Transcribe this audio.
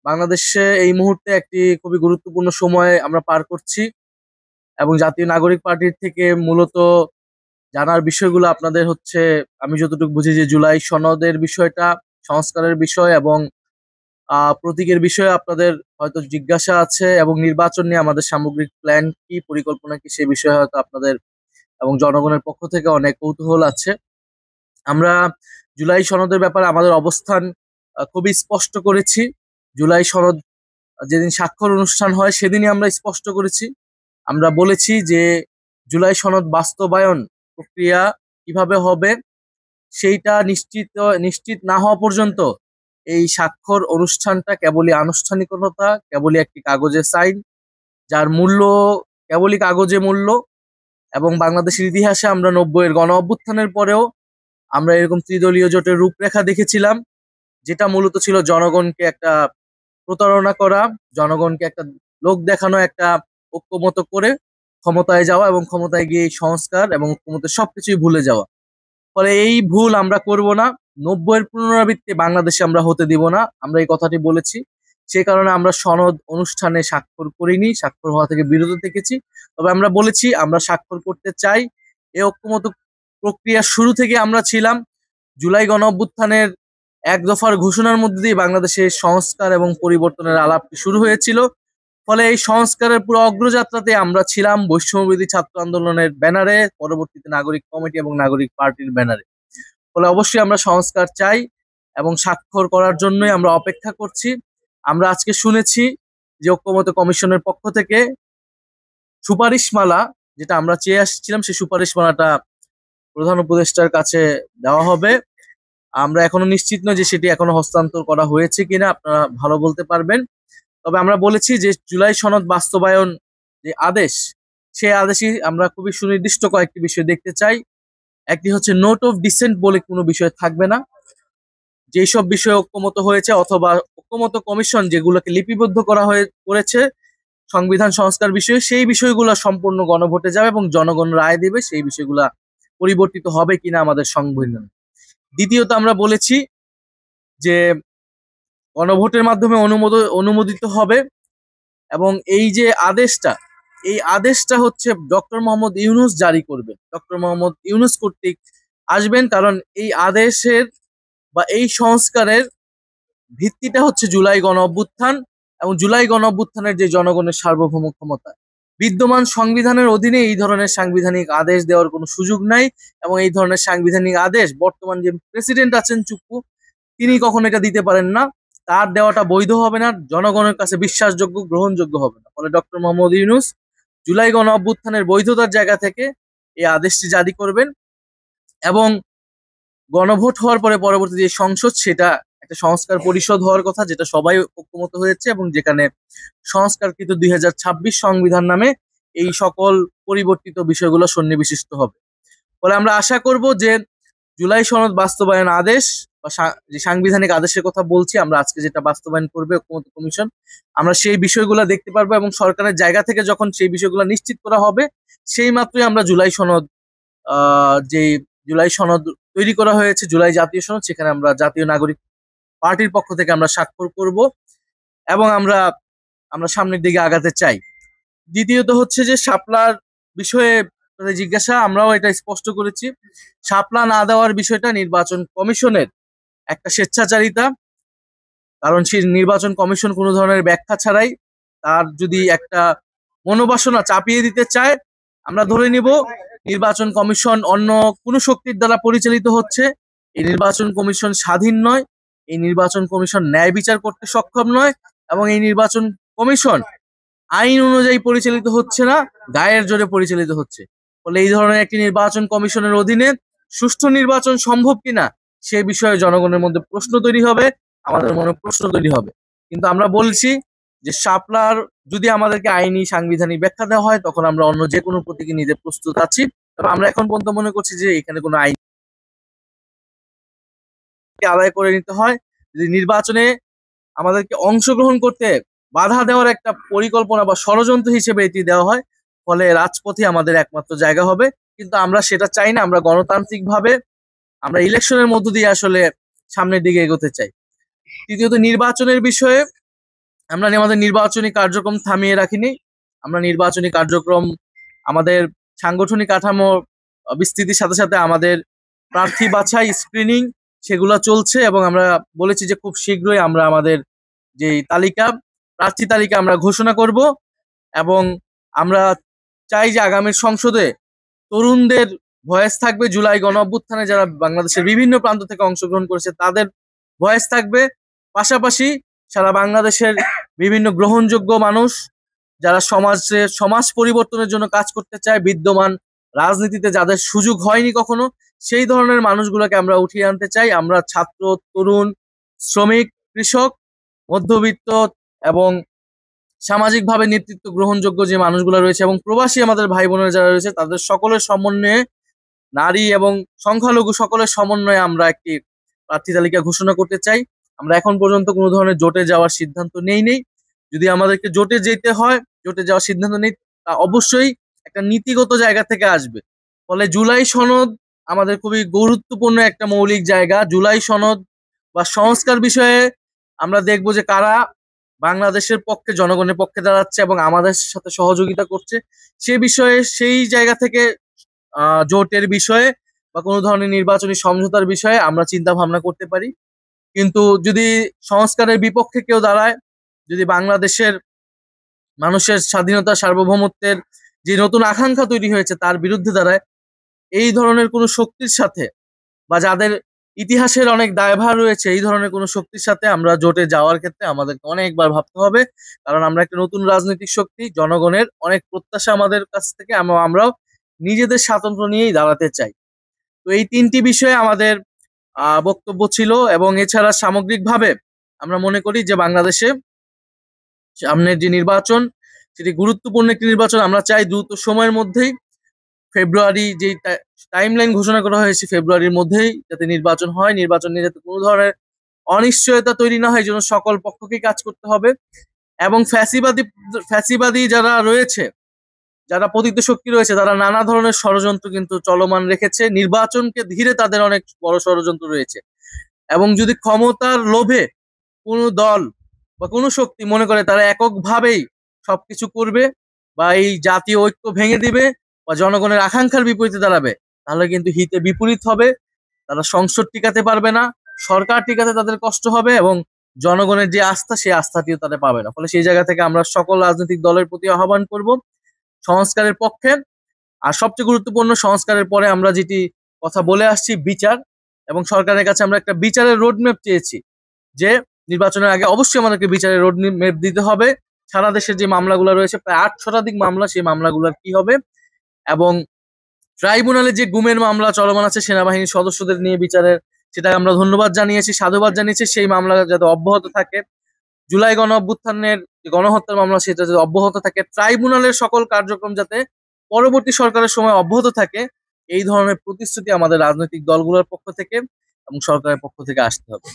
বাংলাদেশে এই মুহূর্তে একটি খুবই গুরুত্বপূর্ণ সময় আমরা পার করছি এবং জাতীয় নাগরিক পার্টির থেকে মূলত জানার বিষয়গুলো আপনাদের হচ্ছে, আমি যতটুকু বুঝি যে জুলাই সনদের বিষয়টা, সংস্কারের বিষয় এবং প্রতীকের বিষয়ে আপনাদের হয়তো জিজ্ঞাসা আছে, এবং নির্বাচন নিয়ে আমাদের সামগ্রিক প্ল্যান কি, পরিকল্পনা কি, সেই বিষয়ে হয়তো আপনাদের এবং জনগণের পক্ষ থেকে অনেক কৌতূহল আছে। আমরা জুলাই সনদের ব্যাপারে আমাদের অবস্থান খুবই স্পষ্ট করেছি। জুলাই সনদ যেদিন স্বাক্ষর অনুষ্ঠান হয় সেদিনই আমরা স্পষ্ট করেছি। আমরা বলেছি যে জুলাই সনদ বাস্তবায়ন প্রক্রিয়া কিভাবে হবে সেইটা নিশ্চিত না হওয়া পর্যন্ত এই স্বাক্ষর অনুষ্ঠানটা কেবলই আনুষ্ঠানিকতা, কেবলই একটি কাগজের সাইন, যার মূল্য কেবলই কাগজে মূল্য। এবং বাংলাদেশের ইতিহাসে আমরা 90-এর গণ অভ্যুত্থানের পরেও আমরা এরকম ত্রিদলীয় জোটের রূপরেখা দেখেছিলাম, যেটা মূলত ছিল জনগণকে একটা প্রতারণা করা, জনগণকে একটা লোক দেখানো, একটা ঐক্যমত করে ক্ষমতায় যাওয়া এবং ক্ষমতায় গিয়ে এই সংস্কার এবং ঐক্যমতের সবকিছুই ভুলে যাওয়া। ফলে এই ভুল আমরা করব না, 90-এর পুনরাবৃত্তি বাংলাদেশে আমরা হতে দিব না, আমরা এই কথাটি বলেছি। সে কারণে আমরা সনদ অনুষ্ঠানে স্বাক্ষর করিনি, স্বাক্ষর হওয়া থেকে বিরত থেকেছি। তবে আমরা বলেছি আমরা স্বাক্ষর করতে চাই। এই ঐক্যমত প্রক্রিয়ার শুরু থেকে আমরা ছিলাম। জুলাই গণ অভ্যুত্থানের এক দফার ঘোষণার মধ্যে দিয়ে বাংলাদেশের সংস্কার এবং পরিবর্তনের আলাপটি শুরু হয়েছিল। ফলে এই সংস্কারের পুরো অগ্রযাত্রাতে আমরা ছিলাম বৈষম্যবিরোধী ছাত্র আন্দোলনের ব্যানারে, পরবর্তীতে নাগরিক কমিটি এবং নাগরিক পার্টির ব্যানারে। ফলে অবশ্যই আমরা সংস্কার চাই এবং স্বাক্ষর করার জন্যই আমরা অপেক্ষা করছি। আমরা আজকে শুনেছি যে ঐক্যমত্য কমিশনের পক্ষ থেকে সুপারিশমালা, যেটা আমরা চেয়ে আসছিলাম, সেই সুপারিশমালাটা প্রধান উপদেষ্টার কাছে দেওয়া হবে। আমরা এখনো নিশ্চিত নই যে সেটি এখনো হস্তান্তর করা হয়েছে কিনা, আপনারা ভালো বলতে পারবেন। তবে আমরা বলেছি যে জুলাই সনদ বাস্তবায়ন যে আদেশ, সেই আদেশই আমরা খুবই সুনির্দিষ্ট কয়েকটি বিষয় দেখতে চাই। একটি হচ্ছে নোট অফ ডিসেন্ট বলে কোনো বিষয় থাকবে না। যেই সব বিষয়ে ঐক্যমত হয়েছে অথবা ঐক্যমত কমিশন যেগুলোকে লিপিবদ্ধ করেছে সংবিধান সংস্কার বিষয়ে, সেই বিষয়গুলো সম্পূর্ণ গণভোটে যাবে এবং জনগণ রায় দেবে সেই বিষয়গুলা পরিবর্তিত হবে কিনা আমাদের সংবিধান। দ্বিতীয়ত আমরা বলেছি যে গণভোটের মাধ্যমে অনুমোদিত হবে, এবং এই যে আদেশটা, এই আদেশটা হচ্ছে ডক্টর মোহাম্মদ ইউনূস জারি করবেন, ডক্টর মোহাম্মদ ইউনূস কর্তৃক আসবেন। কারণ এই আদেশের বা এই সংস্কারের ভিত্তিটা হচ্ছে জুলাই গণ অভ্যুত্থান, এবং জুলাই গণ অভ্যুত্থানের যে জনগণের সার্বভৌম ক্ষমতা, বিদ্যমান সংবিধানের অধীনে এই ধরনের সাংবিধানিক আদেশ দেওয়ার কোনো সুযোগ নাই। এবং এই ধরনের সাংবিধানিক আদেশ বর্তমান যে প্রেসিডেন্ট আছেন চুপ্পু, তিনি কখনো এটা দিতে পারেন না। তার দেওয়াটা বৈধ হবে না, জনগণের কাছে বিশ্বাসযোগ্য, গ্রহণযোগ্য হবে না। ফলে ডক্টর মোহাম্মদ ইউনূস জুলাই গণ অভ্যুত্থানের বৈধতার জায়গা থেকে এই আদেশটি জারি করবেন, এবং গণভোট হওয়ার পরে পরবর্তী যে সংসদ, সেটা একটা সংস্কার পরিষদ হওয়ার কথা, যেটা সবাই ঐক্যমত হয়েছে, এবং যেখানে সংস্কারকৃত 2026 সংবিধান নামে এই সকল পরিবর্তিত বিষয়গুলো সন্নিবিষ্ট হবে। ফলে আমরা আশা করব যে জুলাই সনদ বাস্তবায়ন আদেশ বা যে সাংবিধানিক আদেশের কথা বলছি আমরা আজকে, যেটা বাস্তবায়ন করবে ঐক্যমত্য কমিশন, আমরা সেই বিষয়গুলো দেখতে পারবো, এবং সরকারের জায়গা থেকে যখন সেই বিষয়গুলো নিশ্চিত করা হবে সেই মাত্রই আমরা জুলাই সনদ, যে জুলাই সনদ তৈরি করা হয়েছে, জুলাই জাতীয় সনদ, সেখানে আমরা জাতীয় নাগরিক পার্টির পক্ষ থেকে আমরা স্বাক্ষর করব এবং আমরা সামনের দিকে আগাতে চাই। দ্বিতীয়ত হচ্ছে যে শাপলার বিষয়ে জিজ্ঞাসা, আমরাও এটা স্পষ্ট করেছি। শাপলা না দেওয়ার বিষয়টা নির্বাচন কমিশনের একটা স্বেচ্ছাচারিতা, কারণ সেই নির্বাচন কমিশন কোনো ধরনের ব্যাখ্যা ছাড়াই তার যদি একটা মনোবাসনা চাপিয়ে দিতে চায়, আমরা ধরে নিব নির্বাচন কমিশন অন্য কোনো শক্তির দ্বারা পরিচালিত হচ্ছে। এই নির্বাচন কমিশন স্বাধীন নয়, এই নির্বাচন কমিশন ন্যায় বিচার করতে সক্ষম নয়, এবং এই নির্বাচন কমিশন আইন অনুযায়ী পরিচালিত হচ্ছে না, গায়ের জোরে পরিচালিত হচ্ছে। ফলে এই ধরনের একটি নির্বাচন কমিশনের অধীনে সুষ্ঠু নির্বাচন সম্ভব কিনা সে বিষয়ে জনগণের মধ্যে প্রশ্ন তৈরি হবে, আমাদের মনে প্রশ্ন তৈরি হবে। কিন্তু আমরা বলছি যে শাপলার যদি আমাদেরকে আইনি সাংবিধানিক ব্যাখ্যা দেওয়া হয়, তখন আমরা অন্য যে কোনো প্রতীকে নিতে প্রস্তুত আছি। তবে আমরা এখন পর্যন্ত মনে করছি যে এখানে কোনো আইন আদায় করে নিতে হয়। যদি নির্বাচনে আমাদেরকে অংশগ্রহণ করতে বাধা দেওয়ার একটা পরিকল্পনা বা ষড়যন্ত্র হিসেবে এটি দেওয়া হয়, ফলে রাজপথে আমাদের একমাত্র জায়গা হবে। কিন্তু আমরা সেটা চাই না, আমরা গণতান্ত্রিক ভাবে আমরা ইলেকশনের মধ্য দিয়ে আসলে সামনের দিকে এগোতে চাই। তৃতীয়ত নির্বাচনের বিষয়ে আমরা আমাদের নির্বাচনী কার্যক্রম থামিয়ে রাখিনি। আমরা নির্বাচনী কার্যক্রম, আমাদের সাংগঠনিক কাঠামো বিস্তৃতির সাথে সাথে আমাদের প্রার্থী বাছাই, স্ক্রিনিং সেগুলো চলছে, এবং আমরা বলেছি যে খুব শীঘ্রই আমরা আমাদের যে প্রার্থী তালিকা আমরা ঘোষণা করব। এবং আমরা চাই যে আগামী সংসদে তরুণদের ভয়েস থাকবে, জুলাই গণ অভ্যুত্থানে যারা বাংলাদেশের বিভিন্ন প্রান্ত থেকে অংশগ্রহণ করেছে তাদের ভয়েস থাকবে। পাশাপাশি সারা বাংলাদেশের বিভিন্ন গ্রহণযোগ্য মানুষ যারা সমাজ পরিবর্তনের জন্য কাজ করতে চায়, বিদ্যমান রাজনীতিতে যাদের সুযোগ হয়নি কখনো, সেই ধরনের মানুষগুলোকে আমরা উঠিয়ে আনতে চাই। আমরা ছাত্র, তরুণ, শ্রমিক, কৃষক, মধ্যবিত্ত এবং সামাজিকভাবে নেতৃত্ব গ্রহণযোগ্য যে মানুষগুলো রয়েছে এবং প্রবাসী আমাদের ভাই বোনেরা যারা রয়েছে তাদের সকলের সমন্বয়ে, নারী এবং সংখ্যালঘু সকলের সমন্বয়ে আমরা একটি প্রার্থী তালিকা ঘোষণা করতে চাই। আমরা এখন পর্যন্ত কোনো ধরনের জোটে যাওয়ার সিদ্ধান্ত নেই। যদি আমাদেরকে জোটে যেতে হয়, জোটে যাওয়ার সিদ্ধান্ত নেই, তা অবশ্যই একটা নীতিগত জায়গা থেকে আসবে। ফলে জুলাই সনদ আমাদের খুবই গুরুত্বপূর্ণ একটা মৌলিক জায়গা। জুলাই সনদ বা সংস্কার বিষয়ে আমরা দেখবো যে কারা বাংলাদেশের পক্ষে, জনগণের পক্ষে দাঁড়াচ্ছে এবং আমাদের সাথে সহযোগিতা করছে। সে বিষয়ে, সেই জায়গা থেকে জোটের বিষয়ে বা কোনো ধরনের নির্বাচনী সমঝোতার বিষয়ে আমরা চিন্তা ভাবনা করতে পারি। কিন্তু যদি সংস্কারের বিপক্ষে কেউ দাঁড়ায়, যদি বাংলাদেশের মানুষের স্বাধীনতা, সার্বভৌমত্বের যে নতুন আকাঙ্ক্ষা তৈরি হয়েছে তার বিরুদ্ধে দাঁড়ায়, এই ধরনের কোনো শক্তির সাথে বা যাদের ইতিহাসের অনেক দায়ভার রয়েছে, এই ধরনের কোনো শক্তির সাথে আমরা জোটে যাওয়ার ক্ষেত্রে আমাদেরকে অনেকবার ভাবতে হবে। কারণ আমরা একটা নতুন রাজনৈতিক শক্তি, জনগণের অনেক প্রত্যাশা আমাদের কাছ থেকে, আমরাও নিজেদের স্বাতন্ত্র্য নিয়েই দাঁড়াতে চাই। তো এই ৩টি বিষয়ে আমাদের বক্তব্য ছিল। এবং এছাড়া সামগ্রিকভাবে আমরা মনে করি যে বাংলাদেশে সামনের যে নির্বাচন, সেটি গুরুত্বপূর্ণ একটি নির্বাচন। আমরা চাই দ্রুত সময়ের মধ্যেই, ফেব্রুয়ারি যেই টাইমলাইন ঘোষণা করা হয়েছে, ফেব্রুয়ারির মধ্যেই যাতে নির্বাচন হয়। নির্বাচন নিয়ে যাতে কোনো ধরনের অনিশ্চয়তা তৈরি না হয়, এই জন্য সকল পক্ষকেই কাজ করতে হবে। এবং ফ্যাসিবাদী যারা রয়েছে, যারা পতিত শক্তি রয়েছে, তারা নানা ধরনের ষড়যন্ত্র কিন্তু চলমান রেখেছে। নির্বাচনকে ঘিরে তাদের অনেক বড় ষড়যন্ত্র রয়েছে। এবং যদি ক্ষমতার লোভে কোনো দল বা কোনো শক্তি মনে করে তারা এককভাবেই সবকিছু করবে বা এই জাতীয় ঐক্য ভেঙে দিবে বা জনগণের আকাঙ্ক্ষার বিপরীতে দাঁড়াবে, তাহলে কিন্তু হিতে বিপরীত হবে। তারা সংসদ টিকাতে পারবে না, সরকার টিকাতে তাদের কষ্ট হবে, এবং জনগণের যে আস্থা, সেই আস্থাটিও তাদের পাবে না। ফলে সেই জায়গা থেকে আমরা সকল রাজনৈতিক দলের প্রতি আহ্বান করব সংস্কারের পক্ষে। আর সবচেয়ে গুরুত্বপূর্ণ, সংস্কারের পরে আমরা যেটি কথা বলে আসছি, বিচার। এবং সরকারের কাছে আমরা একটা বিচারের রোডম্যাপ চেয়েছি, যে নির্বাচনের আগে অবশ্যই আমাদেরকে বিচারের রোডম্যাপ দিতে হবে। সারা দেশের যে মামলাগুলো রয়েছে, প্রায় ৮ শতাধিক মামলা, সেই মামলাগুলোর কি হবে। এবং ট্রাইব্যুনালে যে গুমের মামলা চলমান আছে সেনাবাহিনীর সদস্যদের নিয়ে বিচারের, সেটা আমরা ধন্যবাদ জানিয়েছি, সাধুবাদ জানিয়েছি। সেই মামলা যাতে অব্যাহত থাকে। জুলাই গণ অভ্যুত্থানের যে গণহত্যার মামলা, সেটা যাতে অব্যাহত থাকে। ট্রাইব্যুনালের সকল কার্যক্রম যাতে পরবর্তী সরকারের সময় অব্যাহত থাকে, এই ধরনের প্রতিশ্রুতি আমাদের রাজনৈতিক দলগুলোর পক্ষ থেকে এবং সরকারের পক্ষ থেকে আসতে হবে।